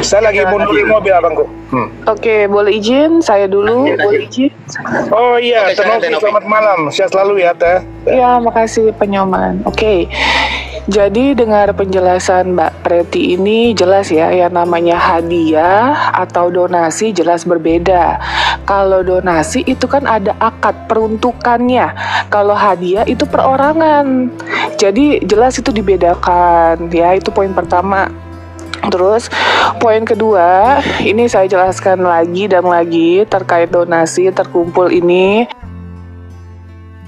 Saya lagi mundur mobil abangku. Oke, boleh izin saya dulu. Boleh izin. Oh iya, Teh Novi, selamat malam. Sehat selalu ya Teh. Ya, makasih Penyoman. Oke. Jadi dengar penjelasan Mbak Preti ini jelas ya, yang namanya hadiah atau donasi jelas berbeda. Kalau donasi itu kan ada akad peruntukannya. Kalau hadiah itu perorangan. Jadi jelas itu dibedakan ya, itu poin pertama. Terus poin kedua, ini saya jelaskan lagi dan lagi terkait donasi terkumpul ini.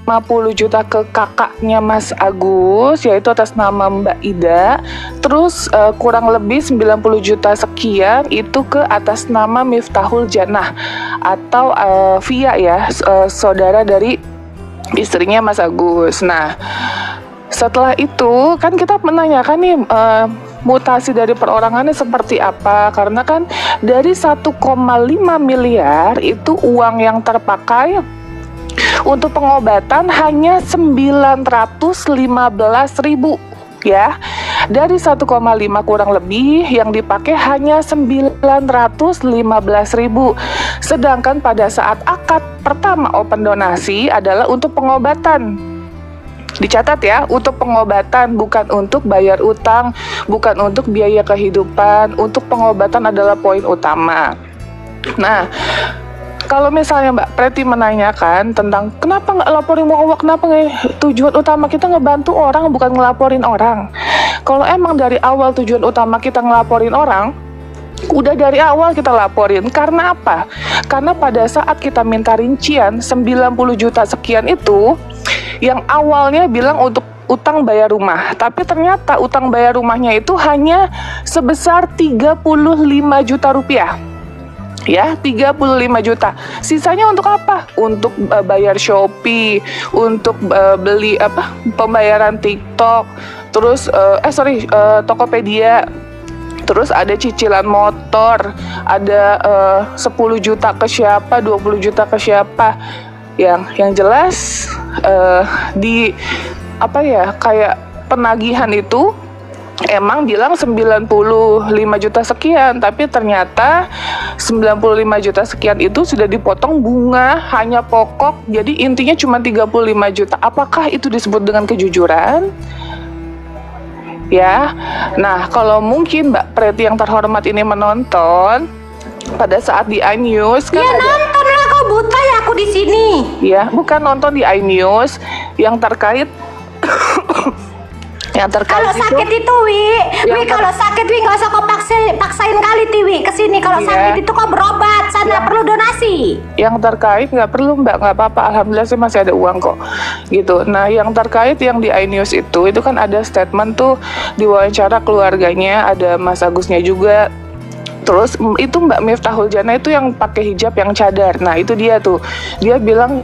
50 juta ke kakaknya Mas Agus, yaitu atas nama Mbak Ida. Terus kurang lebih 90 juta sekian itu ke atas nama Miftahul Jannah atau Via ya, saudara dari istrinya Mas Agus. Nah, setelah itu kan kita menanyakan nih mutasi dari perorangannya seperti apa, karena kan dari 1,5 miliar itu uang yang terpakai untuk pengobatan hanya 915.000 ya. Dari 1,5 kurang lebih yang dipakai hanya 915.000. Sedangkan pada saat akad pertama open donasi adalah untuk pengobatan. Dicatat ya, untuk pengobatan, bukan untuk bayar utang, bukan untuk biaya kehidupan. Untuk pengobatan adalah poin utama. Nah, kalau misalnya Mbak Preti menanyakan tentang kenapa nggak laporin uang, kenapa nggak, tujuan utama kita ngebantu orang bukan ngelaporin orang. Kalau emang dari awal tujuan utama kita ngelaporin orang, udah dari awal kita laporin. Karena apa? Karena pada saat kita minta rincian 90 juta sekian itu, yang awalnya bilang untuk utang bayar rumah, tapi ternyata utang bayar rumahnya itu hanya sebesar 35 juta rupiah. Ya, 35 juta. Sisanya untuk apa? Untuk bayar Shopee, untuk beli pembayaran TikTok, terus Tokopedia. Terus ada cicilan motor, ada 10 juta ke siapa, 20 juta ke siapa. Yang jelas di kayak penagihan itu emang bilang 95 juta sekian, tapi ternyata 95 juta sekian itu sudah dipotong bunga, hanya pokok, jadi intinya cuma 35 juta. Apakah itu disebut dengan kejujuran? Ya, nah kalau mungkin Mbak Preti yang terhormat ini menonton pada saat di iNews kan ya nonton lah, kau buta ya aku di sini. Ya, bukan nonton di iNews yang terkait kalau sakit itu kalau sakit nggak usah kau paksain kali Tiwi kesini. Kalau sakit itu kau berobat sana, perlu donasi. Yang terkait nggak perlu Mbak, nggak apa-apa, alhamdulillah sih masih ada uang kok gitu. Nah, yang terkait yang di iNews itu kan ada statement tuh, diwawancara keluarganya, ada Mas Agusnya juga. Terus itu Mbak Miftahul Jannah itu yang pakai hijab, yang cadar. Nah, itu dia tuh. Dia bilang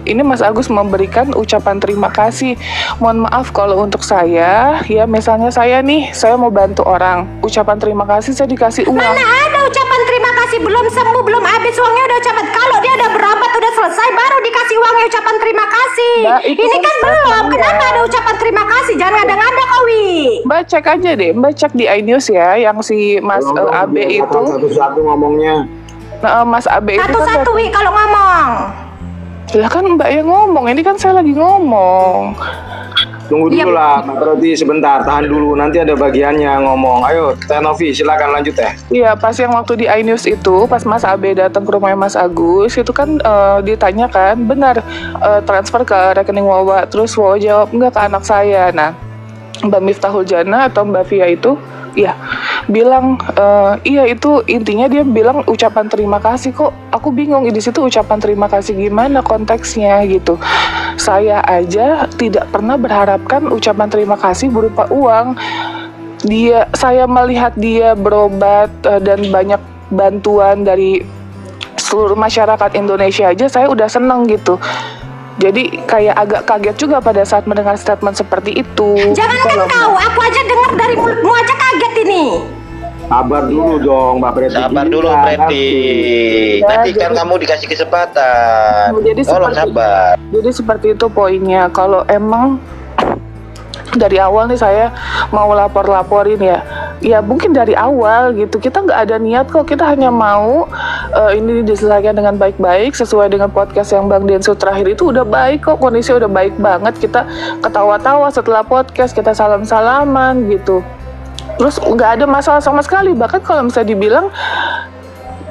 ini Mas Agus memberikan ucapan terima kasih. Mohon maaf kalau untuk saya, ya misalnya saya mau bantu orang. Ucapan terima kasih saya dikasih uang. Mana ada ucapan terima kasih, belum sembuh, belum habis uangnya udah ucapan. Kalau dia udah berobat udah selesai baru dikasih uangnya ucapan terima kasih. Mbak, ini kan belum. Kenapa ada ucapan terima kasih? Jangan ngada-ngada Kowi. Mbak cek aja deh, Mbak cek di iNews ya, yang si Mas AB itu. Satu-satu ngomongnya. Nah, Mas AB itu satu-satu kalau ngomong. Lah kan Mbak yang ngomong, ini kan saya lagi ngomong. Tunggu dulu lah, Mbak Preti sebentar, tahan dulu, nanti ada bagiannya ngomong. Ayo, Teh Novi, silakan lanjut Teh. Iya, pas yang waktu di iNews itu, pas Mas AB datang ke rumahnya Mas Agus, itu kan ditanyakan, benar transfer ke rekening Wawa, terus Wawa jawab, enggak, ke anak saya. Nah, Mbak Miftahul Jannah atau Mbak Via itu ya bilang iya, itu intinya dia bilang ucapan terima kasih. Kok aku bingung di situ ucapan terima kasih gimana konteksnya gitu. Saya aja tidak pernah berharapkan ucapan terima kasih berupa uang. Saya melihat dia berobat dan banyak bantuan dari seluruh masyarakat Indonesia aja, saya udah seneng gitu. Jadi kayak agak kaget juga pada saat mendengar statement seperti itu. Jangankan kau, aku aja dengar dari mulutmu aja kaget ini. Sabar dulu dong Mbak Preti. Sabar dulu Preti. Nanti kan kamu dikasih kesempatan. Tolong sabar. Jadi seperti itu poinnya. Kalau emang dari awal nih saya mau laporin ya, ya mungkin dari awal gitu kita nggak ada niat kok, kita hanya mau ini diselesaikan dengan baik-baik sesuai dengan podcast yang Bang Densu terakhir itu udah baik kok, kondisi udah baik banget, kita ketawa-tawa setelah podcast, kita salam-salaman gitu, terus nggak ada masalah sama sekali. Bahkan kalau misalnya dibilang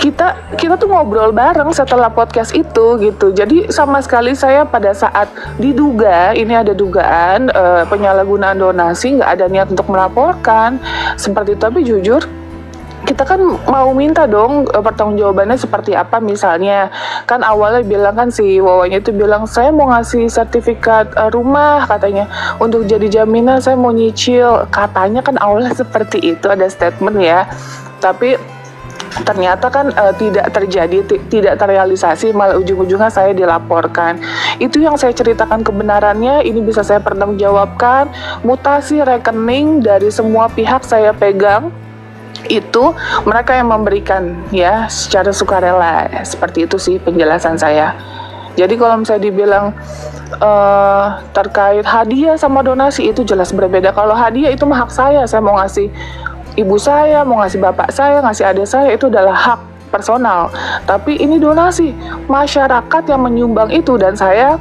kita tuh ngobrol bareng setelah podcast itu gitu. Jadi sama sekali saya pada saat diduga ini ada dugaan penyalahgunaan donasi, nggak ada niat untuk melaporkan seperti itu. Tapi jujur kita kan mau minta dong pertanggungjawabannya seperti apa. Misalnya kan awalnya bilang kan si Wawanya itu bilang saya mau ngasih sertifikat rumah katanya untuk jadi jaminan, saya mau nyicil, katanya kan awalnya seperti itu, ada statement ya. Tapi ternyata kan tidak terjadi, tidak terrealisasi, malah ujung-ujungnya saya dilaporkan. Itu yang saya ceritakan kebenarannya, ini bisa saya pertanggungjawabkan. Mutasi rekening dari semua pihak saya pegang, itu mereka yang memberikan ya secara sukarela. Seperti itu sih penjelasan saya. Jadi kalau misalnya dibilang terkait hadiah sama donasi itu jelas berbeda. Kalau hadiah itu mah hak saya mau ngasih ibu saya, mau ngasih bapak saya, ngasih adik saya, itu adalah hak personal. Tapi ini donasi, masyarakat yang menyumbang itu, dan saya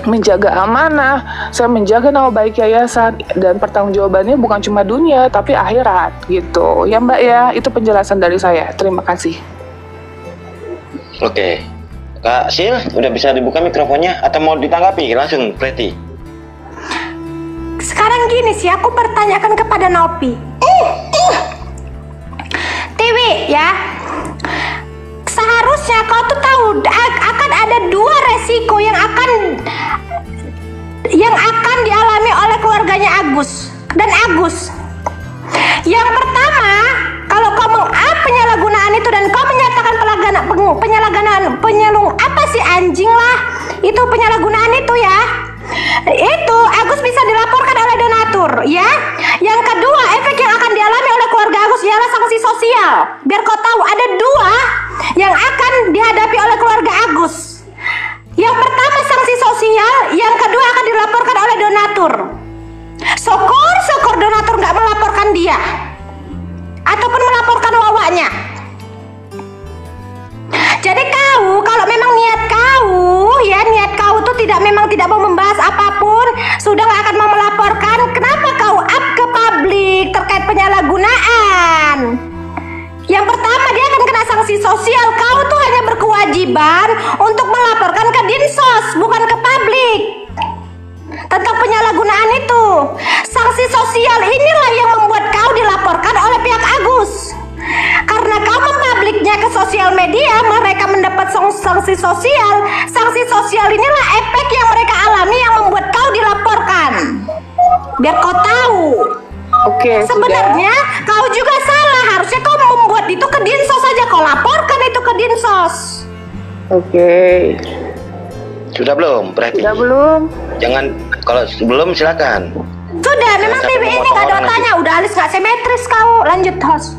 menjaga amanah, saya menjaga nama baik yayasan, dan pertanggungjawabannya bukan cuma dunia tapi akhirat gitu ya Mbak ya. Itu penjelasan dari saya, terima kasih. Oke, Kak Sil, udah bisa dibuka mikrofonnya atau mau ditanggapi langsung Preti? Sekarang gini sih, aku bertanyakan kepada Nopi. Tiwi ya, seharusnya kau tuh tahu akan ada dua resiko yang akan dialami oleh keluarganya Agus dan Agus. Yang pertama, kalau kau meng-up penyalahgunaan itu dan kau menyatakan penyalahgunaan apa sih anjing lah, itu penyalahgunaan itu ya, itu Agus bisa dilaporkan oleh donatur ya. Yang kedua, efek yang akan dialami oleh keluarga Agus ialah sanksi sosial. Biar kau tahu, ada dua yang akan dihadapi oleh keluarga Agus. Yang pertama sanksi sosial, yang kedua akan dilaporkan oleh donatur. Syukur donatur nggak melaporkan dia ataupun melaporkan Wawanya. Jadi kau, kalau memang niat kau tuh memang tidak mau membahas apapun, sudah nggak akan mau melaporkan, kenapa kau up ke publik terkait penyalahgunaan? Yang pertama, dia akan kena sanksi sosial. Kau tuh hanya berkewajiban untuk melaporkan ke Dinsos, bukan ke publik, tentang penyalahgunaan itu. Sanksi sosial inilah yang membuat kau dilaporkan oleh pihak Agus. Karena kau mempubliknya ke sosial media, mereka mendapat sanksi sosial. Sanksi sosial inilah efek yang mereka alami yang membuat kau dilaporkan. Biar kau tahu. Oke, sebenarnya sudah. Kau juga salah. Harusnya kau membuat itu ke Dinsos saja. Kau laporkan itu ke Dinsos. Oke. Sudah belum? Berarti. Sudah belum? Jangan, kalau belum silakan. Sudah, memang TV ini nggak ada tanya. Udah alis nggak simetris kau. Lanjut host.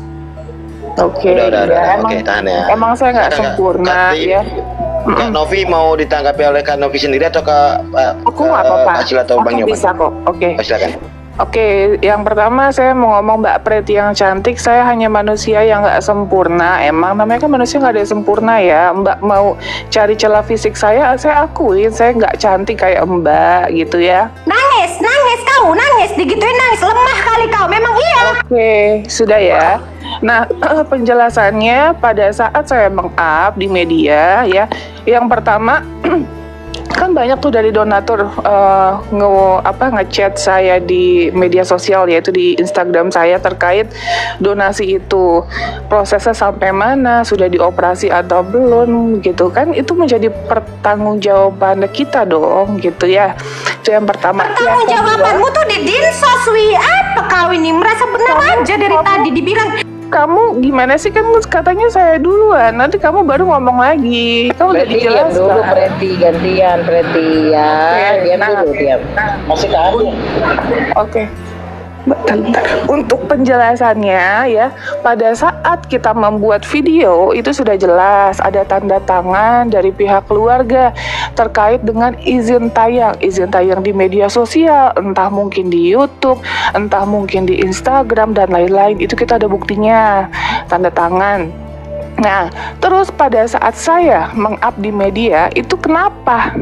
Oke, udah. Emang, Oke, tahan ya. Emang saya nggak sempurna ya. Kak Novi mau ditanggapi oleh Kak Novi sendiri atau aku nggak apa-apa. Kak Sil atau Bang Nyoman? Bisa kok. Oke. Silakan. Oke, yang pertama saya mau ngomong Mbak Preti yang cantik, saya hanya manusia yang nggak sempurna. Emang namanya kan manusia nggak ada yang sempurna ya. Mbak mau cari celah fisik saya akuin saya nggak cantik kayak Mbak gitu ya. Nangis kau, digituin nangis, lemah kali kau, memang iya. Oke, sudah ya. Nah, penjelasannya pada saat saya meng-up di media ya, yang pertama kan banyak tuh dari donatur ngechat saya di media sosial, yaitu di Instagram saya terkait donasi itu prosesnya sampai mana, sudah dioperasi atau belum gitu kan. Itu menjadi pertanggungjawaban kita dong gitu ya. Itu yang pertama. Pertanggungjawabanmu tuh di Dinsos, Wi. Apa kau ini merasa benar aja dari tadi dibilang. Kamu gimana sih, kan katanya saya duluan, nanti kamu baru ngomong lagi. Kamu udah dijelaskan dulu, Preti gantian Preti ya. Oke, diam dulu. Masih tahan. Oke. Untuk penjelasannya ya, pada saat kita membuat video itu sudah jelas ada tanda tangan dari pihak keluarga terkait dengan izin tayang di media sosial, entah mungkin di YouTube, entah mungkin di Instagram dan lain-lain. Itu kita ada buktinya, tanda tangan. Nah, terus pada saat saya meng-up di media itu kenapa?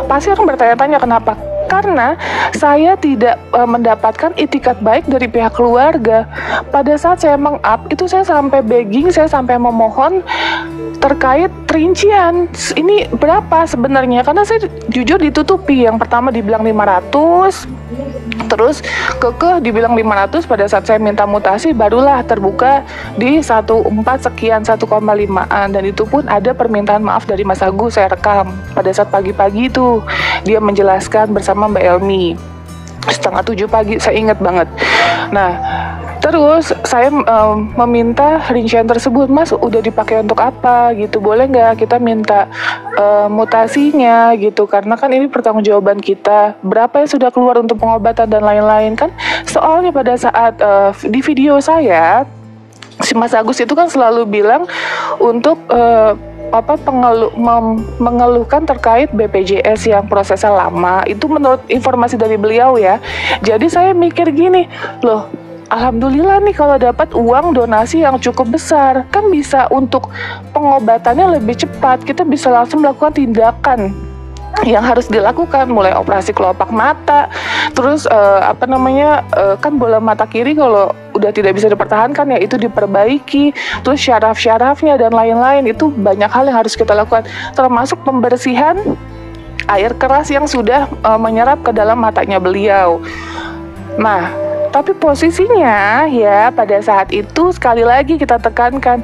Pasti orang bertanya-tanya kenapa? Karena saya tidak mendapatkan itikat baik dari pihak keluarga. Pada saat saya meng-up itu saya sampai begging, saya sampai memohon terkait rincian ini berapa sebenarnya, karena saya jujur ditutupi. Yang pertama dibilang 500, terus kekeh dibilang 500. Pada saat saya minta mutasi barulah terbuka di 14 sekian 1,5an, dan itu pun ada permintaan maaf dari Mas Agus. Saya rekam pada saat pagi-pagi itu dia menjelaskan bersama Mbak Elmi 6:30 pagi, saya ingat banget. Nah, terus saya meminta rincian tersebut, Mas udah dipakai untuk apa gitu, boleh nggak kita minta mutasinya gitu, karena kan ini pertanggungjawaban kita, berapa yang sudah keluar untuk pengobatan dan lain-lain kan. Soalnya pada saat di video saya si Mas Agus itu kan selalu bilang untuk mengeluhkan terkait BPJS yang prosesnya lama. Itu menurut informasi dari beliau ya. Jadi saya mikir gini, loh alhamdulillah nih kalau dapat uang donasi yang cukup besar, kan bisa untuk pengobatannya lebih cepat. Kita bisa langsung melakukan tindakan yang harus dilakukan, mulai operasi kelopak mata, terus kan bola mata kiri kalau udah tidak bisa dipertahankan ya itu diperbaiki, terus syaraf-syarafnya dan lain-lain. Itu banyak hal yang harus kita lakukan, termasuk pembersihan air keras yang sudah menyerap ke dalam matanya beliau. Nah, tapi posisinya ya pada saat itu sekali lagi kita tekankan,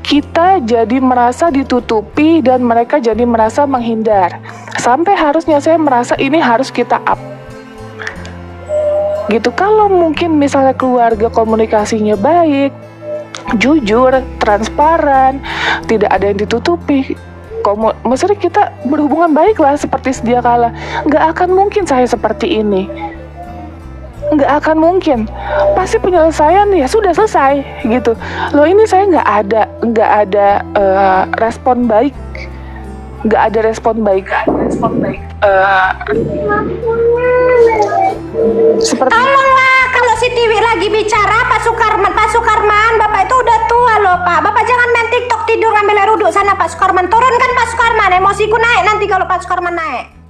kita jadi merasa ditutupi dan mereka jadi merasa menghindar. Sampai harusnya saya merasa ini harus kita up. Gitu. Kalau mungkin misalnya keluarga komunikasinya baik, jujur, transparan, tidak ada yang ditutupi, maksudnya kita berhubungan baik lah seperti sedia kala, nggak akan mungkin saya seperti ini. Nggak akan mungkin, pasti penyelesaian ya sudah selesai gitu loh. Ini saya nggak ada respon baik, seperti tolonglah, kalau si Tiwi lagi bicara Pak Sukarman, Bapak itu udah tua loh Pak. Bapak jangan main TikTok tidur ngambil air uduk sana Pak Sukarman. Turunkan Pak Sukarman, emosiku naik nanti kalau Pak Sukarman naik.